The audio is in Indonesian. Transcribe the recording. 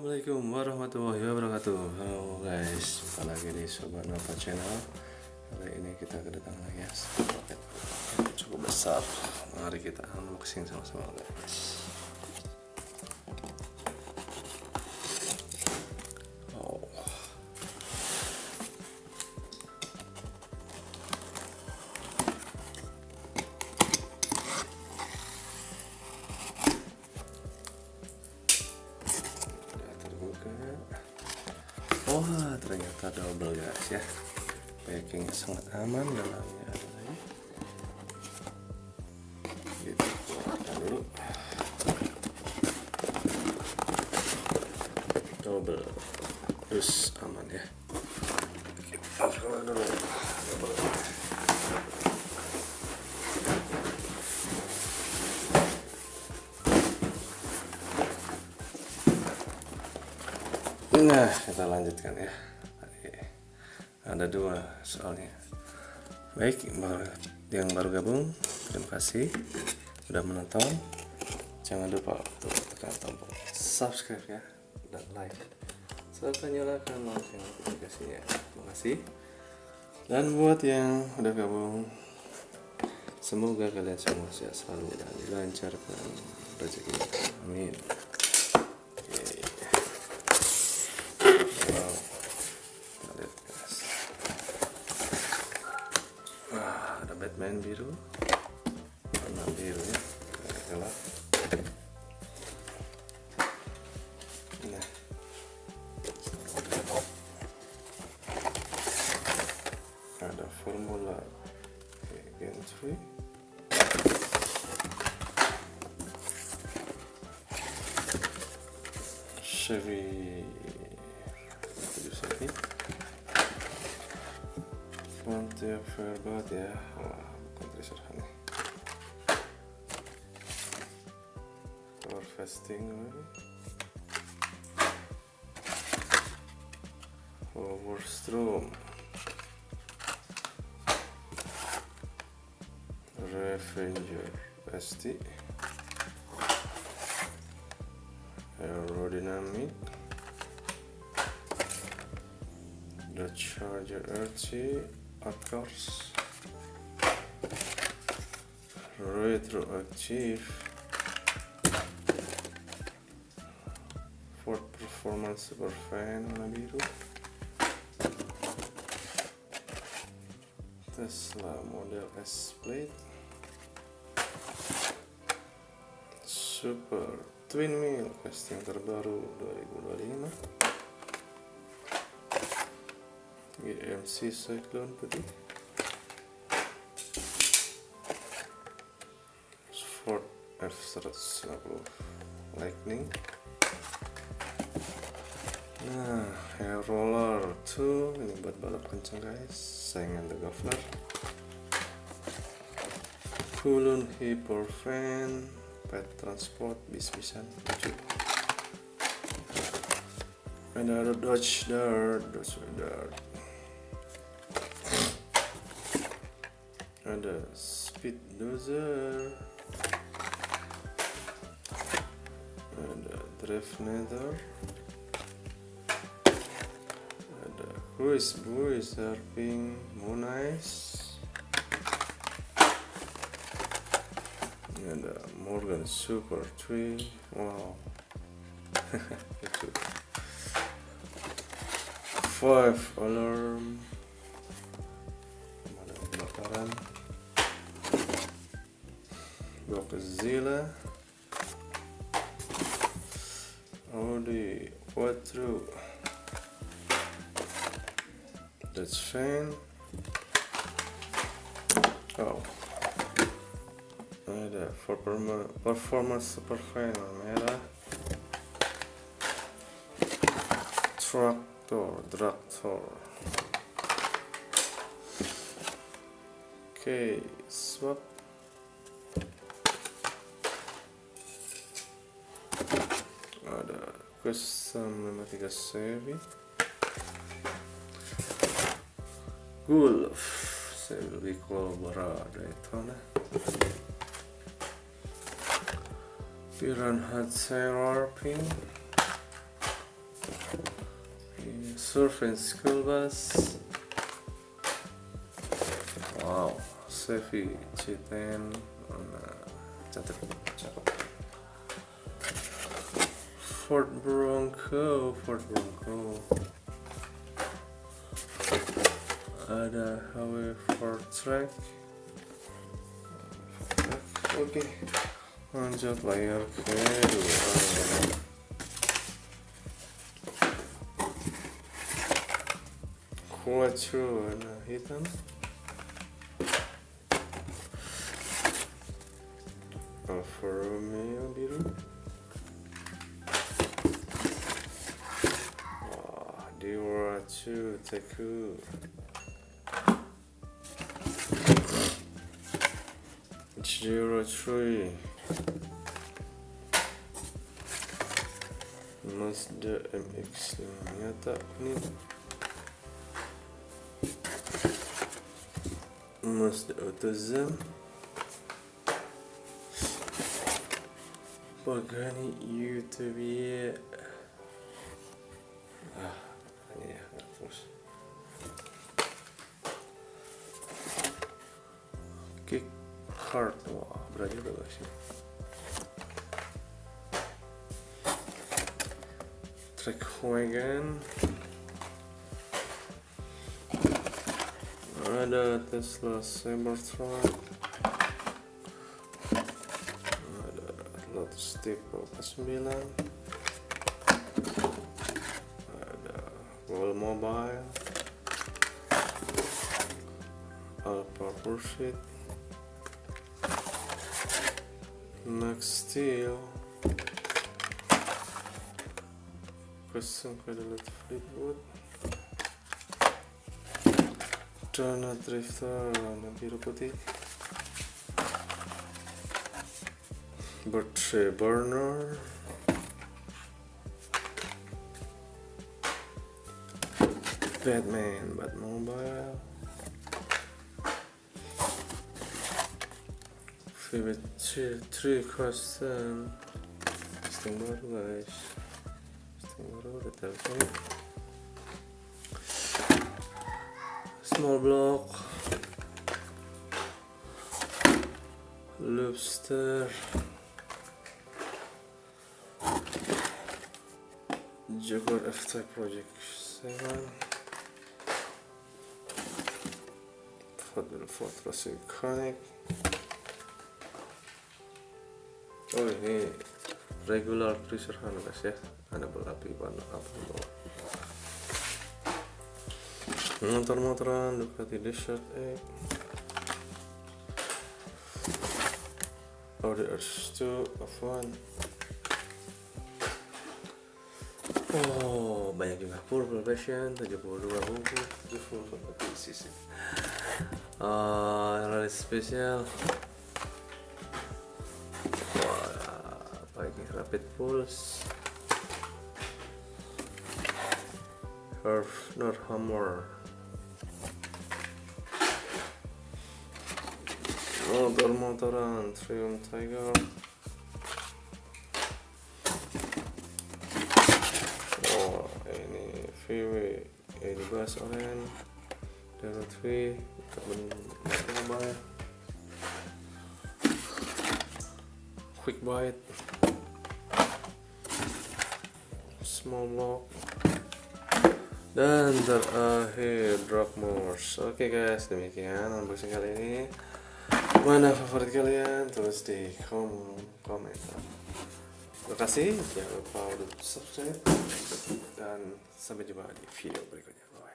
Assalamualaikum warahmatullahi wabarakatuh. Halo guys, jumpa lagi di sobatenamempat channel. Kali ini kita kedatangan ya paket cukup besar. Mari kita unboxing sama-sama guys. Wah, ternyata double guys ya. Packingnya sangat aman, dalamnya ada lagi. Kita keluarkan dulu. Double, terus aman ya. Kita keluarkan dulu. Double. Nah, kita lanjutkan ya. Ada dua soalnya. Baik, yang baru gabung, terima kasih sudah menonton. Jangan lupa untuk tekan tombol subscribe ya, dan like, serta nyalakan lonceng notifikasinya. Terima kasih. Dan buat yang udah gabung, semoga kalian semua sehat selalu dan dilancarkan rezeki. Amin. Batman biru, warna biru ya, gelap. Nah, ada formula gantry, Chevy 71. Fontnya fair banget ya. Wah, bukan tracer nih. Power fasting lagi. Power strom. Revenger ST. Aerodynamic. The charger RT. Agar, retroactive, Ford Performance Super Fan warna biru, Tesla model S Plate, Super Twin Mill casting terbaru 2025, GMC Cyclone putih, Ford F150 Lightning. Nah, hair roller 2 ini buat balap kencang guys, saingan the governor. Kulun hyper fan, pet transport, bis-bisan lucu. Ada Dodge Dart. Ada speed dozer, ada drift nether, ada cruise buoy surfing moonice, ada Morgan Super Tree. Wow. 5 alarm, ada kebakaran. Godzilla, Audi Quattro, Dutch fan. Oh, ada performance super fan merah. Traktor. Oke, swap. Ada custom 53 Chevy, Gulf, lebih kolaborasi Daytona, Piranha Terror Pink, Surfing school bus. Wow, Chevy C10. Nah, cantik, cakep. Ford Bronco. Ada HW4 track. Oke, lanjut layar kedua. Quattro warna hitam. Alfa Romeo biru. Wah, Diora 2 Teku. H03 Mazda MX nyata ini. Mazda AutoZone. Pagani Utopia. Ini ya nggak terus. Kick Kart, wah berat juga guys ya. Trackwagon. Ada Tesla Cybertruck. Ada Lotus Tipo 9. Ada Wall Mobile. Alpha Pursuit. Max Steel. Custom Cadillac Fleetwood. Donut Drifter warna biru putih. Birthday Burner. Batmobile. VW3 Custom. Listing baru guys. Listing baru detailnya. Small block. Lobster. Jaguar F-Type Project 7. Ford Racing Connect. Oh ini regular cruiser guys ya. Ada berapi warna apa bawah. Motor-motoran Ducati Desert X. Audi R2 F1. Oh banyak juga. Purple Passion 72 buku. Full bisnis. Rally spesial. Apa ini? Rapid Pulse. Hammer. Motor-motoran Triumph Tiger. Oh ini VW ini Bass Orange Dero 3 Mobile. Quick Bite. Small Block. Dan terakhir Drop Morse. Oke guys, demikian unboxing kali ini. Mana favorit kalian? Tulis di komentar. Terima kasih, jangan lupa untuk subscribe dan sampai jumpa di video berikutnya. Bye.